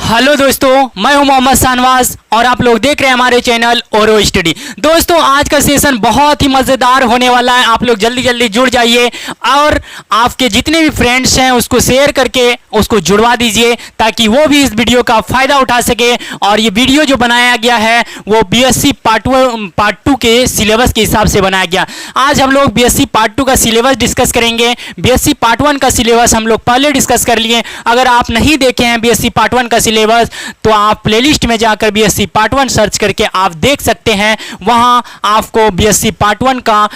Hello दोस्तों, मैं हूं मोहम्मद शाहनवाज और आप लोग देख रहे हैं हमारे चैनल ओरो स्टडी। दोस्तों, आज का सेशन बहुत ही मज़ेदार होने वाला है। आप लोग जल्दी जल्दी जुड़ जाइए और आपके जितने भी फ्रेंड्स हैं उसको शेयर करके उसको जुड़वा दीजिए ताकि वो भी इस वीडियो का फ़ायदा उठा सके। और ये वीडियो जो बनाया गया है वो बीएससी पार्ट टू के सिलेबस के हिसाब से बनाया गया। आज हम लोग बीएससी पार्ट 2 का सिलेबस डिस्कस करेंगे। बीएससी पार्ट 1 का सिलेबस हम लोग पहले डिस्कस कर लिए। अगर आप नहीं देखे हैं बीएससी पार्ट 1 का सिलेबस तो आप प्लेलिस्ट में जाकर बीएससी पार्ट 1 सर्च करके आप देख सकते हैं। वहां आपको बीएससी पार्ट 1 का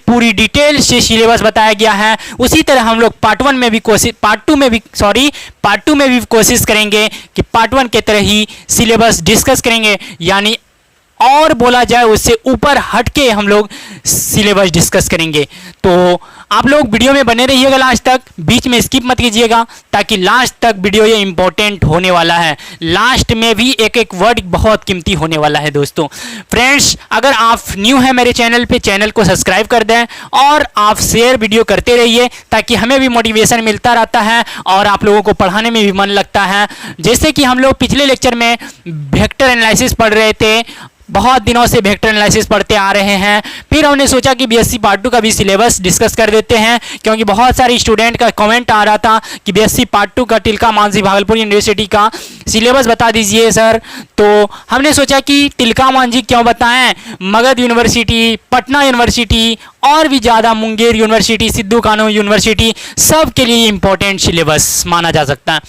पूरी डिटेल से सिलेबस बताया गया है। उसी तरह हम लोग पार्ट 2 में भी कोशिश करेंगे कि पार्ट 1 के तरह ही सिलेबस डिस्कस करेंगे, यानी और बोला जाए उससे ऊपर हटके हम लोग सिलेबस डिस्कस करेंगे। तो आप लोग वीडियो में बने रहिएगा लास्ट तक, बीच में स्किप मत कीजिएगा ताकि लास्ट तक वीडियो ये इंपॉर्टेंट होने वाला है। लास्ट में भी एक एक वर्ड बहुत कीमती होने वाला है। दोस्तों फ्रेंड्स, अगर आप न्यू हैं मेरे चैनल पे, चैनल को सब्सक्राइब कर दें और आप शेयर वीडियो करते रहिए ताकि हमें भी मोटिवेशन मिलता रहता है और आप लोगों को पढ़ाने में भी मन लगता है। जैसे कि हम लोग पिछले लेक्चर में वेक्टर एनालिसिस पढ़ रहे थे, बहुत दिनों से वेक्टर एनालिसिस पढ़ते आ रहे हैं। फिर हमने सोचा कि बीएससी पार्ट 2 का भी सिलेबस डिस्कस कर देते हैं, क्योंकि बहुत सारे स्टूडेंट का कमेंट आ रहा था कि बीएससी पार्ट 2 का तिलका मांझी भागलपुर यूनिवर्सिटी का सिलेबस बता दीजिए सर। तो हमने सोचा कि तिलका मांझी क्यों बताएं, मगध यूनिवर्सिटी, पटना यूनिवर्सिटी और भी ज़्यादा मुंगेर यूनिवर्सिटी, सिद्धू कानू यूनिवर्सिटी, सब के लिए इंपॉर्टेंट सिलेबस माना जा सकता है।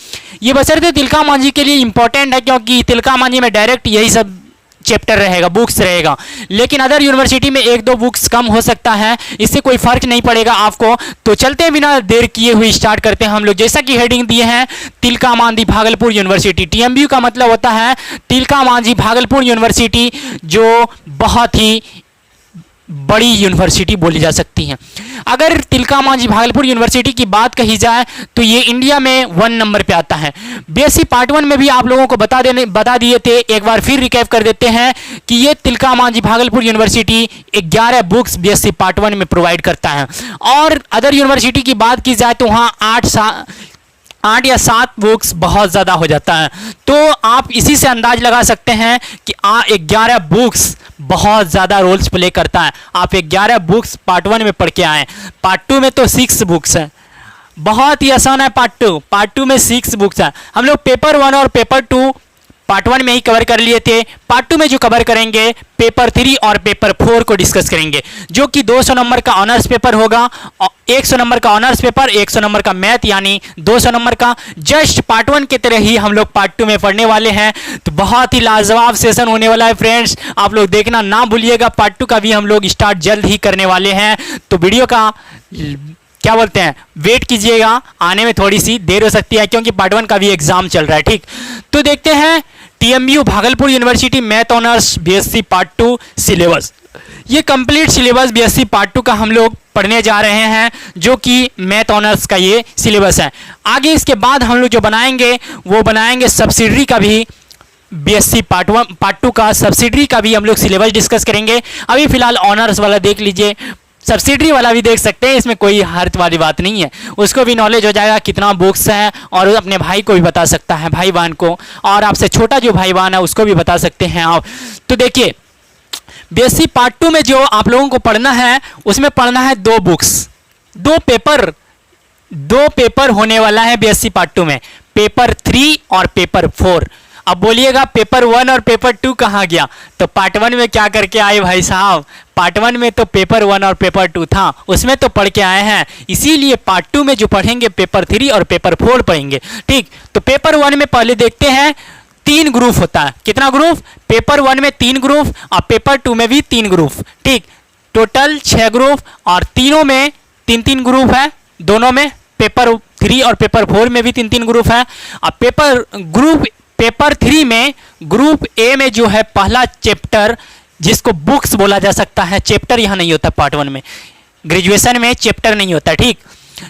ये बशर्ते तिलका मांझी के लिए इंपॉर्टेंट है क्योंकि तिलका मांझी में डायरेक्ट यही सब चैप्टर रहेगा, बुक्स रहेगा। लेकिन अदर यूनिवर्सिटी में एक दो बुक्स कम हो सकता है, इससे कोई फर्क नहीं पड़ेगा आपको। तो चलते बिना देर किए हुए स्टार्ट करते हैं हम लोग। जैसा कि हेडिंग दिए हैं तिलका मांझी भागलपुर यूनिवर्सिटी, टीएमयू का मतलब होता है तिलका मांझी भागलपुर यूनिवर्सिटी, जो बहुत ही बड़ी यूनिवर्सिटी बोली जा सकती है। अगर तिलका मांझी भागलपुर यूनिवर्सिटी की बात कही जाए तो ये इंडिया में 1 नंबर पे आता है। बीएससी पार्ट 1 में भी आप लोगों को बता दिए थे, एक बार फिर रिकैप कर देते हैं कि ये Tilka Manjhi Bhagalpur university 11 books BSc part 1 में प्रोवाइड करता है। और अदर यूनिवर्सिटी की बात की जाए तो वहाँ 8 या 7 बुक्स बहुत ज़्यादा हो जाता है। तो आप इसी से अंदाज लगा सकते हैं कि 11 बुक्स बहुत ज़्यादा रोल्स प्ले करता है। आप 11 बुक्स पार्ट 1 में पढ़ के आए, पार्ट 2 में तो 6 बुक्स हैं। बहुत ही आसान है पार्ट 2 में 6 बुक्स हैं। हम लोग पेपर 1 और पेपर 2 पार्ट 1 में ही कवर कर लिए थे। पार्ट 2 में जो कवर करेंगे पेपर 3 और पेपर 4 को डिस्कस करेंगे, जो कि 200 नंबर का ऑनर्स पेपर होगा। 100 नंबर का ऑनर्स पेपर, 100 नंबर का मैथ, यानी 200 नंबर का। जस्ट पार्ट 1 के तरह ही हम लोग पार्ट 2 में पढ़ने वाले हैं। तो बहुत ही लाजवाब सेशन होने वाला है फ्रेंड्स, आप लोग देखना ना भूलिएगा। पार्ट 2 का भी हम लोग स्टार्ट जल्द ही करने वाले हैं। तो वीडियो का क्या बोलते हैं, वेट कीजिएगा, आने में थोड़ी सी देर हो सकती है क्योंकि पार्ट 1 का भी एग्जाम चल रहा है। ठीक, तो देखते हैं TMU Bhagalpur university math honours BSc part 2 syllabus. ये कंप्लीट सिलेबस बीएससी पार्ट 2 का हम लोग पढ़ने जा रहे हैं, जो कि मैथ ऑनर्स का ये सिलेबस है। आगे इसके बाद हम लोग जो बनाएंगे वो बनाएंगे सब्सिडरी का भी, बीएससी पार्ट 2 का सब्सिडरी का भी हम लोग सिलेबस डिस्कस करेंगे। अभी फिलहाल ऑनर्स वाला देख लीजिए, सब्सिडरी वाला भी देख सकते हैं, इसमें कोई हर्ज वाली बात नहीं है। उसको भी नॉलेज हो जाएगा कितना बुक्स है, और अपने भाई को भी बता सकता है, भाई बहन को, और आपसे छोटा जो भाई बहन है उसको भी बता सकते हैं आप। तो देखिए, बीएससी पार्ट 2 में जो आप लोगों को पढ़ना है उसमें पढ़ना है 2 बुक्स, 2 पेपर होने वाला है बीएससी पार्ट 2 में, पेपर 3 और पेपर 4। अब बोलिएगा पेपर 1 और पेपर 2 कहाँ गया? तो पार्ट 1 में क्या करके आए भाई साहब? पार्ट 1 में तो पेपर 1 और पेपर 2 था, उसमें तो पढ़ के आए हैं। इसीलिए पार्ट 2 में जो पढ़ेंगे पेपर 3 और पेपर 4 पढ़ेंगे। ठीक, तो पेपर 1 में पहले देखते हैं 3 ग्रुप होता है। कितना ग्रुप? पेपर 1 में 3 ग्रुप और पेपर 2 में भी 3 ग्रुप। ठीक, टोटल 6 ग्रुप, और तीनों में 3-3 ग्रुप है, दोनों में पेपर 3 और पेपर 4 में भी 3-3 ग्रुप है। अब पेपर 3 में ग्रुप ए में जो है पहला चैप्टर, जिसको बुक्स बोला जा सकता है, चैप्टर यहाँ नहीं होता पार्ट 1 में, ग्रेजुएशन में चैप्टर नहीं होता। ठीक,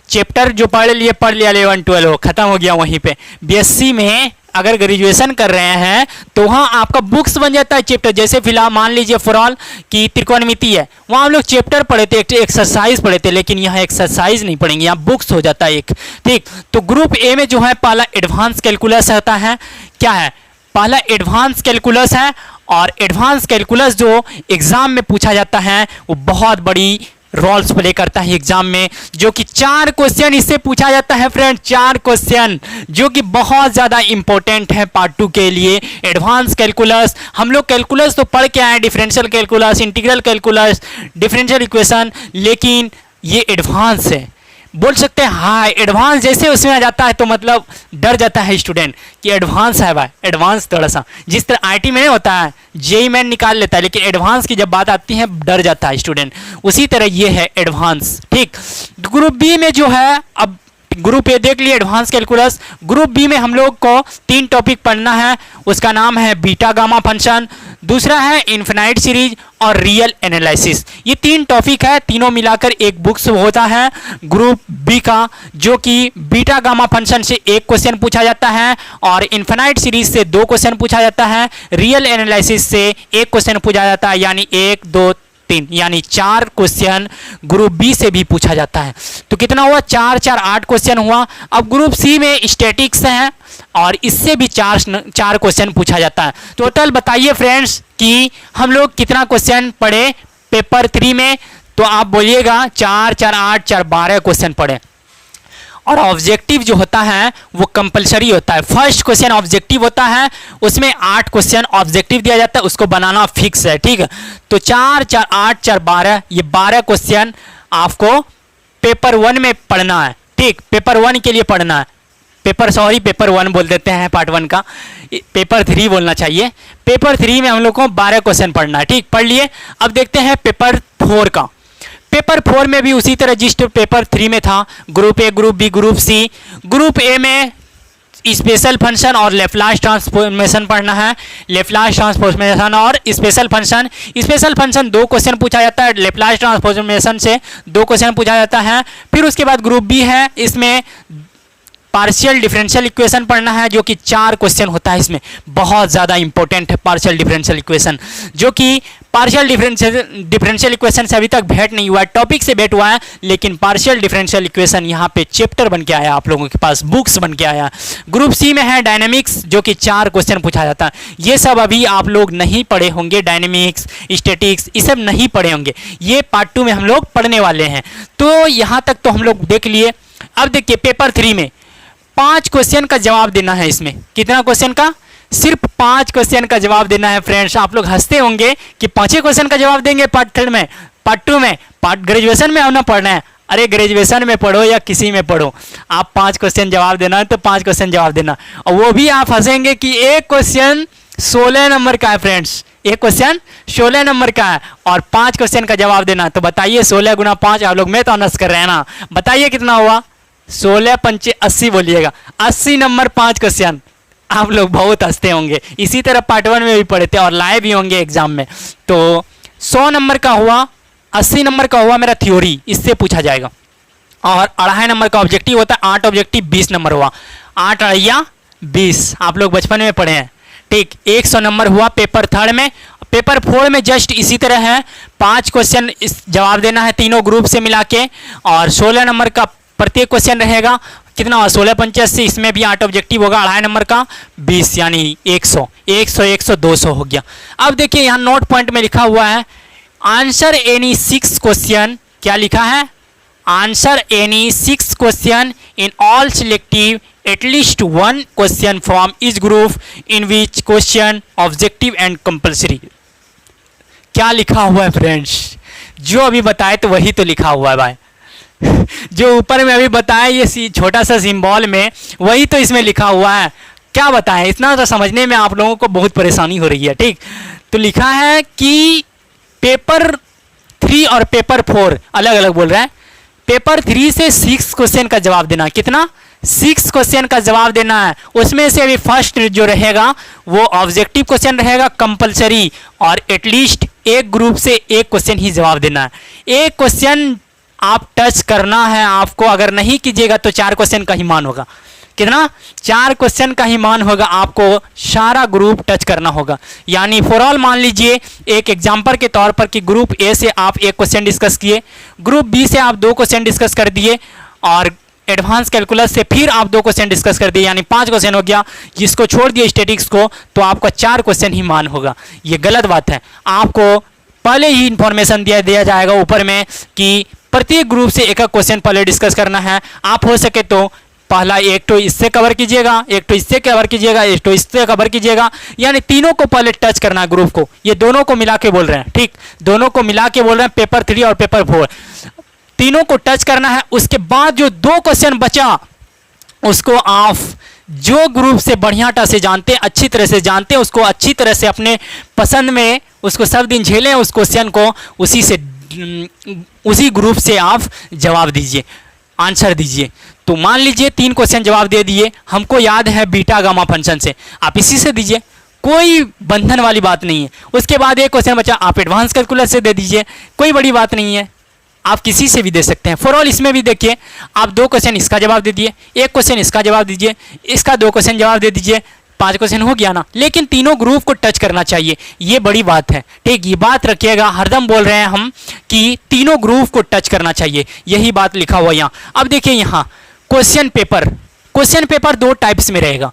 चैप्टर जो पढ़ लिया 11-12 खत्म हो गया वहीं पे। बीएससी में अगर ग्रेजुएशन कर रहे हैं तो वहाँ आपका बुक्स बन जाता है चैप्टर। जैसे फिलहाल मान लीजिए फॉर ऑल की त्रिकोणमिति है, वहाँ हम लोग चैप्टर पढ़े थे, एक्सरसाइज पढ़े थे, लेकिन यहाँ एक्सरसाइज नहीं पढ़ेंगे, यहाँ बुक्स हो जाता है एक। ठीक, तो ग्रुप ए में जो है पहला एडवांस कैलकुलस रहता है। क्या है? पहला एडवांस कैलकुलस है, और एडवांस कैलकुलस जो एग्जाम में पूछा जाता है वो बहुत बड़ी रोल्स प्ले करता है एग्जाम में, जो कि 4 क्वेश्चन इससे पूछा जाता है फ्रेंड, 4 क्वेश्चन, जो कि बहुत ज़्यादा इंपॉर्टेंट है पार्ट 2 के लिए। एडवांस कैलकुलस, हम लोग कैलकुलस तो पढ़ के आए, differential calculus, integral calculus, differential equation, लेकिन ये एडवांस है। बोल सकते हैं हाँ एडवांस, जैसे उसमें आ जाता है तो मतलब डर जाता है स्टूडेंट कि एडवांस है भाई, एडवांस थोड़ा सा, जिस तरह आईटी में नहीं होता है जेई मैन निकाल लेता है, लेकिन एडवांस की जब बात आती है डर जाता है स्टूडेंट, उसी तरह ये है एडवांस। ठीक, ग्रुप बी में जो है, अब ग्रुप ए देख लिए एडवांस कैलकुलस, ग्रुप बी में हम लोग को 3 टॉपिक पढ़ना है। उसका नाम है बीटा गामा फंक्शन, दूसरा है इन्फिनाइट सीरीज और रियल एनालिसिस। ये 3 टॉपिक है, तीनों मिलाकर एक बुक्स होता है ग्रुप बी का, जो कि बीटा गामा फंक्शन से 1 क्वेश्चन पूछा जाता है और इन्फिनाइट सीरीज से 2 क्वेश्चन पूछा जाता है, रियल एनालिसिस से 1 क्वेश्चन पूछा जाता है, यानी 1 2 3, यानी 4 क्वेश्चन ग्रुप बी से भी पूछा जाता है। तो कितना हुआ? 4 4 8 क्वेश्चन हुआ। अब ग्रुप सी में स्टैटिक्स है और इससे भी 4 क्वेश्चन पूछा जाता है। टोटल बताइए फ्रेंड्स कि हम लोग कितना क्वेश्चन पढ़े पेपर 3 में, तो आप बोलिएगा 4 4 8 4 12 क्वेश्चन पढ़े। और ऑब्जेक्टिव जो होता है वो कंपलसरी होता है। फर्स्ट क्वेश्चन ऑब्जेक्टिव होता है, उसमें 8 क्वेश्चन ऑब्जेक्टिव दिया जाता है, उसको बनाना फिक्स है। ठीक है, तो 4 4 8 4 12, ये 12 क्वेश्चन आपको पेपर 1 में पढ़ना है। ठीक, पेपर 1 के लिए पढ़ना है, पेपर 1 बोल देते हैं पार्ट 1 का, पेपर 3 बोलना चाहिए। पेपर 3 में हम लोग को 12 क्वेश्चन पढ़ना है। ठीक, पढ़ लिए। अब देखते हैं पेपर 4 का। पेपर 4 में भी उसी तरह जिस पेपर 3 में था, group A, group B, group C. Group A में स्पेशल फंक्शन और लेप्लास ट्रांसफॉर्मेशन पढ़ना है, लेप्लास ट्रांसफॉर्मेशन और special function. Special function 2 question पूछा जाता है, लेप्लास ट्रांसफॉर्मेशन से 2 क्वेश्चन पूछा जाता है। फिर उसके बाद ग्रुप बी है, इसमें पार्शियल डिफरेंशियल इक्वेशन पढ़ना है, जो कि 4 क्वेश्चन होता है। इसमें बहुत ज़्यादा इंपॉर्टेंट है पार्शियल डिफरेंशियल इक्वेशन, जो कि पार्शियल डिफरेंशियल इक्वेशन से अभी तक भेंट नहीं हुआ है, टॉपिक से भेंट हुआ है, लेकिन पार्शियल डिफरेंशियल इक्वेशन यहाँ पे चैप्टर बन के आया, आप लोगों के पास बुक्स बन के आया। ग्रुप सी में है डायनेमिक्स, जो कि 4 क्वेश्चन पूछा जाता है। ये सब अभी आप लोग नहीं पढ़े होंगे, डायनेमिक्स, स्टैटिक्स, ये सब नहीं पढ़े होंगे, ये पार्ट 2 में हम लोग पढ़ने वाले हैं। तो यहाँ तक तो हम लोग देख लिए। अब देखिए पेपर 3 में 5 क्वेश्चन का जवाब देना है। इसमें कितना क्वेश्चन का? सिर्फ 5 क्वेश्चन का जवाब देना है फ्रेंड्स। आप लोग हंसते होंगे कि 5 क्वेश्चन का जवाब देंगे पार्ट 3 में, पार्ट 2 में, पार्ट ग्रेजुएशन में आना पढ़ना है। अरे ग्रेजुएशन में पढ़ो या किसी में पढ़ो, आप 5 क्वेश्चन जवाब देना है तो 5 क्वेश्चन जवाब देना, और वो भी आप हंसेंगे कि एक क्वेश्चन 16 नंबर का है फ्रेंड्स, एक क्वेश्चन 16 नंबर का है और 5 क्वेश्चन का जवाब देना। तो बताइए 16 गुना 5, आप लोग में तो ऑनर्स कर रहे हैं ना, बताइए कितना हुआ? 16 पंचे 80 बोलिएगा, 80 नंबर 5 क्वेश्चन। आप लोग बहुत हंसते होंगे, इसी तरह पार्ट 1 में भी पढ़े थे और लाए भी होंगे एग्जाम में। तो 100 नंबर का हुआ, 80 नंबर का हुआ मेरा थ्योरी, इससे पूछा जाएगा, और 2.5 नंबर का ऑब्जेक्टिव होता है। 8 ऑब्जेक्टिव 20 नंबर हुआ, 8 अड़िया 20, आप लोग बचपन में पढ़े हैं। ठीक, 100 नंबर हुआ पेपर 3 में। पेपर 4 में जस्ट इसी तरह है, 5 क्वेश्चन जवाब देना है तीनों ग्रुप से मिला के, और 16 नंबर का प्रत्येक क्वेश्चन रहेगा। कितना हुआ? 16 पंचे 80, इसमें भी 8 ऑब्जेक्टिव होगा, 2.5 नंबर का 20, यानी 100 100 100 200 हो गया। अब देखिए यहाँ नोट पॉइंट में लिखा हुआ है आंसर एनी 6 क्वेश्चन। क्या लिखा है? Answer any 6 question in all selective at least 1 question from each group in which question objective and compulsory. क्या लिखा हुआ है फ्रेंड्स? जो अभी बताए तो वही तो लिखा हुआ है भाई। जो ऊपर में अभी बताया ये छोटा सा सिंबल में, वही तो इसमें लिखा हुआ है। क्या बताएं, इतना तो समझने में आप लोगों को बहुत परेशानी हो रही है। ठीक, तो लिखा है कि पेपर 3 और पेपर 4 अलग अलग बोल रहा है। पेपर 3 से 6 क्वेश्चन का जवाब देना। कितना? 6 क्वेश्चन का जवाब देना है। उसमें से अभी फर्स्ट जो रहेगा वो ऑब्जेक्टिव क्वेश्चन रहेगा कंपलसरी, और एटलीस्ट एक ग्रुप से 1 क्वेश्चन ही जवाब देना है। एक क्वेश्चन आप टच करना है आपको, अगर नहीं कीजिएगा तो 4 क्वेश्चन का ही मान होगा। कितना 4 क्वेश्चन का ही मान होगा, आपको सारा ग्रुप टच करना होगा। यानी फॉर ऑल मान लीजिए एक एग्जांपल के तौर पर कि ग्रुप ए से आप एक क्वेश्चन डिस्कस किए, ग्रुप बी से आप 2 क्वेश्चन डिस्कस कर दिए और एडवांस कैलकुलस से फिर आप 2 क्वेश्चन डिस्कस कर दिए, यानी 5 क्वेश्चन हो गया। जिसको छोड़ दिए स्टैटिक्स को, तो आपका 4 क्वेश्चन ही मान होगा। ये गलत बात है। आपको पहले ही इंफॉर्मेशन दिया जाएगा ऊपर में कि प्रत्येक ग्रुप से एक क्वेश्चन पहले डिस्कस करना है। आप हो सके तो पहला एक तो इससे कवर कीजिएगा, एक तो इससे कवर कीजिएगा, एक तो इससे कवर कीजिएगा, यानी तीनों को पहले टच करना है ग्रुप को। ये दोनों को मिला के बोल रहे हैं, ठीक, दोनों को मिला के बोल रहे हैं, पेपर 3 और पेपर 4 तीनों को टच करना है। उसके बाद जो 2 क्वेश्चन बचा उसको आप जो ग्रुप से बढ़िया से जानते हैं, अच्छी तरह से जानते हैं, उसको अच्छी तरह से अपने पसंद में उसको सब दिन झेलें उस क्वेश्चन को, उसी ग्रुप से आप जवाब दीजिए, आंसर दीजिए। तो मान लीजिए 3 क्वेश्चन जवाब दे दिए, हमको याद है बीटा गामा फंक्शन से, आप इसी से दीजिए, कोई बंधन वाली बात नहीं है। उसके बाद एक क्वेश्चन बचा, आप एडवांस कैलकुलस से दे दीजिए, कोई बड़ी बात नहीं है, आप किसी से भी दे सकते हैं। फॉर ऑल इसमें भी देखिए, आप 2 क्वेश्चन इसका जवाब दे दिए, एक क्वेश्चन इसका जवाब दीजिए, इसका 2 क्वेश्चन जवाब दे दीजिए, 5 क्वेश्चन हो गया ना। लेकिन तीनों ग्रुप को टच करना चाहिए, ये बड़ी बात है, ठीक। ये बात रखिएगा, हरदम बोल रहे हैं हम कि तीनों ग्रुप को टच करना चाहिए, यही बात लिखा हुआ यहाँ। अब देखिए यहाँ क्वेश्चन पेपर 2 टाइप्स में रहेगा,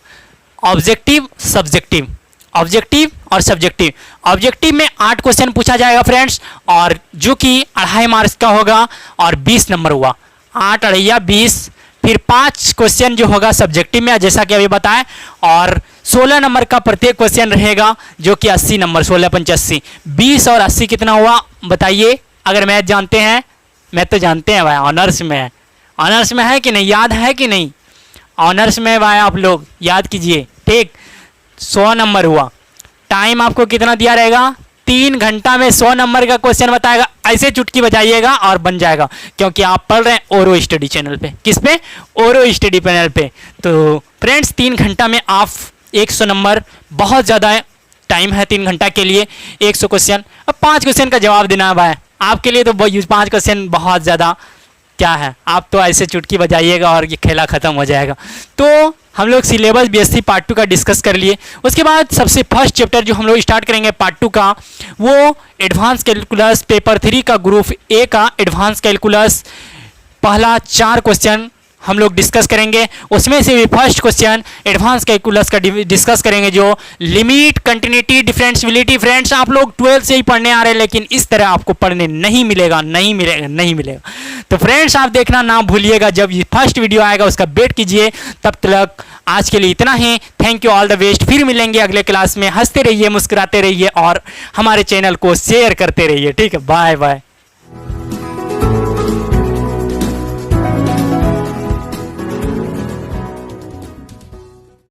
ऑब्जेक्टिव सब्जेक्टिव, ऑब्जेक्टिव और सब्जेक्टिव। ऑब्जेक्टिव में 8 क्वेश्चन पूछा जाएगा फ्रेंड्स, और जो कि 2.5 मार्क्स का होगा और 20 नंबर हुआ, 8 अढ़ैया 20। फिर 5 क्वेश्चन जो होगा सब्जेक्टिव में, जैसा कि अभी बताएं, और 16 नंबर का प्रत्येक क्वेश्चन रहेगा, जो कि 80 नंबर, 16 पंच 80, 20 और 80 कितना हुआ बताइए। अगर मैथ जानते हैं, मैथ तो जानते हैं भाई, ऑनर्स में है, ऑनर्स में है कि नहीं, याद है कि नहीं, ऑनर्स में भाई आप लोग याद कीजिए, ठीक। 100 नंबर हुआ, टाइम आपको कितना दिया रहेगा, 3 घंटा में 100 नंबर का क्वेश्चन बताएगा। ऐसे चुटकी बजाइएगा और बन जाएगा, क्योंकि आप पढ़ रहे हैं ओरो स्टडी चैनल पे। किस पे? ओरो स्टडी चैनल पे। तो फ्रेंड्स 3 घंटा में आप 100 नंबर, बहुत ज़्यादा टाइम है 3 घंटा के लिए, 100 क्वेश्चन। अब 5 क्वेश्चन का जवाब देना है भाई, आपके लिए तो 5 क्वेश्चन बहुत ज़्यादा क्या है, आप तो ऐसे चुटकी बजाइएगा और ये खेला ख़त्म हो जाएगा। तो हम लोग सिलेबस बीएससी पार्ट 2 का डिस्कस कर लिए। उसके बाद सबसे फर्स्ट चैप्टर जो हम लोग स्टार्ट करेंगे पार्ट 2 का, वो एडवांस कैलकुलस पेपर 3 का ग्रुप ए का एडवांस कैलकुलस पहला 4 क्वेश्चन हम लोग डिस्कस करेंगे। उसमें से भी फर्स्ट क्वेश्चन एडवांस कैलकुलस का डिस्कस करेंगे, जो लिमिट, कंटिन्यूटी, डिफरेंशियबिलिटी। फ्रेंड्स आप लोग 12 से ही पढ़ने आ रहे हैं, लेकिन इस तरह आपको पढ़ने नहीं मिलेगा। तो फ्रेंड्स आप देखना ना भूलिएगा, जब ये फर्स्ट वीडियो आएगा उसका वेट कीजिए। तब तक आज के लिए इतना ही, thank you, all the best. फिर मिलेंगे अगले क्लास में। हंसते रहिए, मुस्कुराते रहिए और हमारे चैनल को शेयर करते रहिए, ठीक है। Bye bye.